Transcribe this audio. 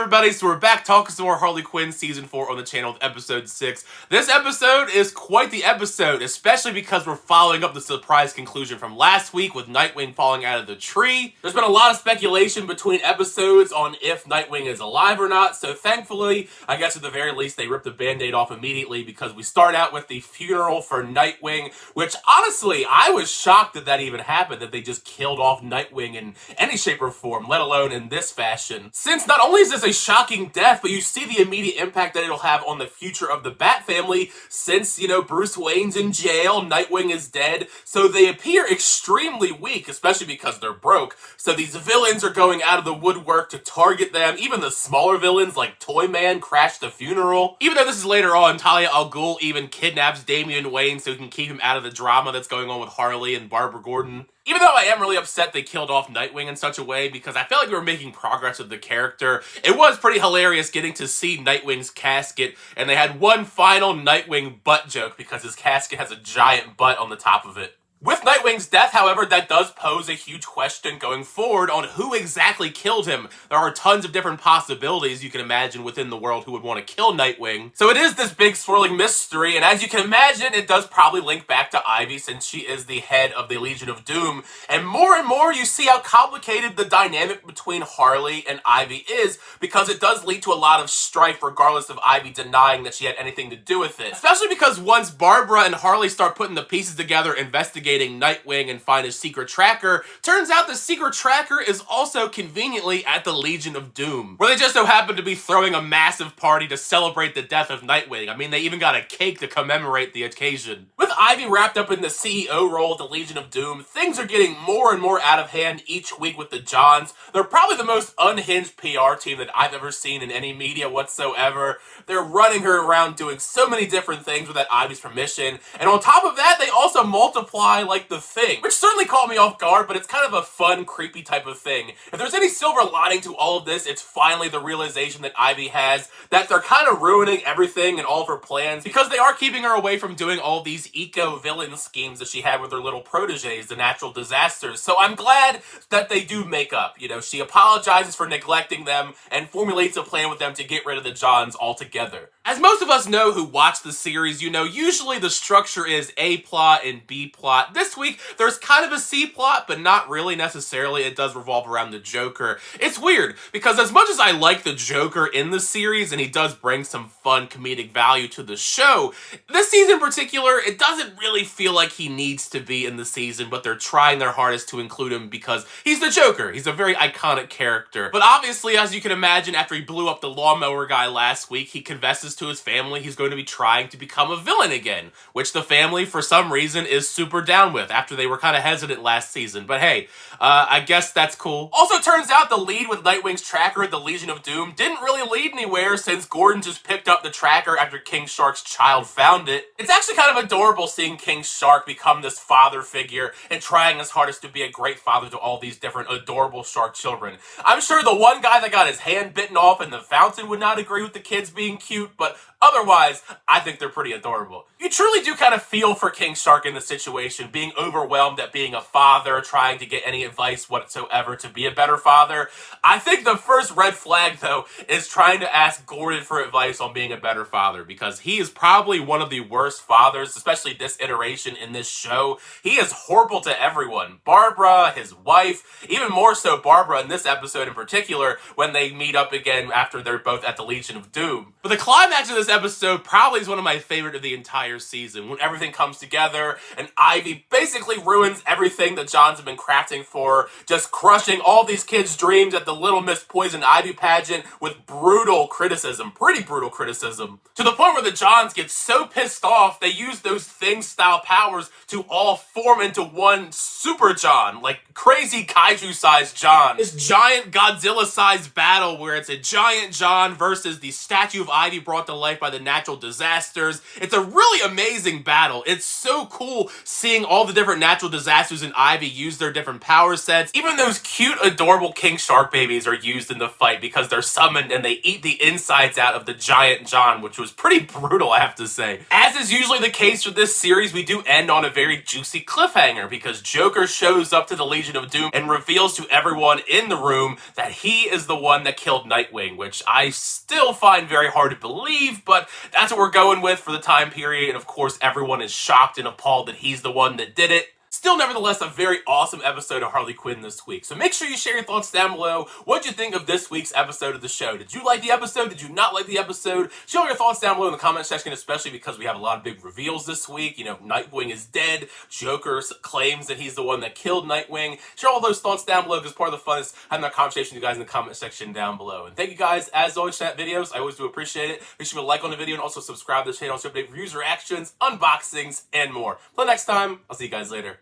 everybody? So we're back talking some more Harley Quinn Season 4 on the channel with Episode 6. This episode is quite the episode, especially because we're following up the surprise conclusion from last week with Nightwing falling out of the tree. There's been a lot of speculation between episodes on if Nightwing is alive or not, so thankfully, I guess at the very least, they ripped the band-aid off immediately because we start out with the funeral for Nightwing, which honestly, I was shocked that that even happened, that they just killed off Nightwing in any shape or form, let alone in this fashion. Since not only is this a shocking death, but you see the immediate impact that it'll have on the future of the Bat family since, you know, Bruce Wayne's in jail, Nightwing is dead, so they appear extremely weak, especially because they're broke. So these villains are going out of the woodwork to target them. Even the smaller villains like Toyman crash the funeral. Even though this is later on, Talia al Ghul even kidnaps Damian Wayne so he can keep him out of the drama that's going on with Harley and Barbara Gordon. Even though I am really upset they killed off Nightwing in such a way because I felt like we were making progress with the character. It was pretty hilarious getting to see Nightwing's casket, and they had one final Nightwing butt joke because his casket has a giant butt on the top of it. With Nightwing's death, however, that does pose a huge question going forward on who exactly killed him. There are tons of different possibilities you can imagine within the world who would want to kill Nightwing. So it is this big swirling mystery, and as you can imagine, it does probably link back to Ivy since she is the head of the Legion of Doom. And more you see how complicated the dynamic between Harley and Ivy is because it does lead to a lot of strife regardless of Ivy denying that she had anything to do with it. Especially because once Barbara and Harley start putting the pieces together, investigating Nightwing and find his secret tracker, turns out the secret tracker is also conveniently at the Legion of Doom, where they just so happen to be throwing a massive party to celebrate the death of Nightwing. I mean, they even got a cake to commemorate the occasion. With Ivy wrapped up in the CEO role at the Legion of Doom, things are getting more and more out of hand each week with the Johns. They're probably the most unhinged PR team that I've ever seen in any media whatsoever. They're running her around doing so many different things without Ivy's permission, and on top of that, they also multiply like the Thing, which certainly caught me off guard, but it's kind of a fun, creepy type of thing. If there's any silver lining to all of this, it's finally the realization that Ivy has that they're kind of ruining everything and all of her plans because they are keeping her away from doing all these eco-villain schemes that she had with her little proteges, the natural disasters. So I'm glad that they do make up. You know, she apologizes for neglecting them and formulates a plan with them to get rid of the Johns altogether. As most of us know who watch the series, you know, usually the structure is A plot and B plot. This week, there's kind of a C plot, but not really necessarily. It does revolve around the Joker. It's weird, because as much as I like the Joker in the series, and he does bring some fun comedic value to the show, this season in particular, it doesn't really feel like he needs to be in the season, but they're trying their hardest to include him because he's the Joker. He's a very iconic character. But obviously, as you can imagine, after he blew up the lawnmower guy last week, he confesses to his family he's going to be trying to become a villain again, which the family, for some reason, is super down with after they were kind of hesitant last season. But hey, I guess that's cool. Also, turns out the lead with Nightwing's tracker at the Legion of Doom didn't really lead anywhere since Gordon just picked up the tracker after King Shark's child found it. It's actually kind of adorable seeing King Shark become this father figure and trying his hardest to be a great father to all these different adorable shark children. I'm sure the one guy that got his hand bitten off in the fountain would not agree with the kids being cute, but otherwise, I think they're pretty adorable. You truly do kind of feel for King Shark in the situation, being overwhelmed at being a father, trying to get any advice whatsoever to be a better father. I think the first red flag, though, is trying to ask Gordon for advice on being a better father, because he is probably one of the worst fathers, especially this iteration in this show. He is horrible to everyone. Barbara, his wife, even more so Barbara in this episode in particular, when they meet up again after they're both at the Legion of Doom. But the climax of this episode probably is one of my favorite of the entire season, when everything comes together and Ivy basically ruins everything the Johns have been crafting for, just crushing all these kids' dreams at the Little Miss Poison Ivy pageant with brutal criticism, pretty brutal criticism, to the point where the Johns get so pissed off they use those Thing-style powers to all form into one Super John, like crazy kaiju-sized John. This giant Godzilla-sized battle where it's a giant John versus the statue of Ivy brought to life by the natural disasters. It's a really amazing battle. It's so cool seeing seeing all the different natural disasters in Ivy use their different power sets. Even those cute, adorable king shark babies are used in the fight because they're summoned and they eat the insides out of the giant John, which was pretty brutal, I have to say. As is usually the case for this series, we do end on a very juicy cliffhanger because Joker shows up to the Legion of Doom and reveals to everyone in the room that he is the one that killed Nightwing, which I still find very hard to believe, but that's what we're going with for the time period, and of course everyone is shocked and appalled that he's the one that did it. Still, nevertheless, a very awesome episode of Harley Quinn this week. So make sure you share your thoughts down below. What'd you think of this week's episode of the show? Did you like the episode? Did you not like the episode? Share your thoughts down below in the comment section, especially because we have a lot of big reveals this week. You know, Nightwing is dead. Joker claims that he's the one that killed Nightwing. Share all those thoughts down below because part of the fun is having that conversation with you guys in the comment section down below. And thank you guys, as always, for that videos. I always do appreciate it. Make sure you like on the video and also subscribe to the channel to update reviews, reactions, unboxings, and more. Until next time, I'll see you guys later.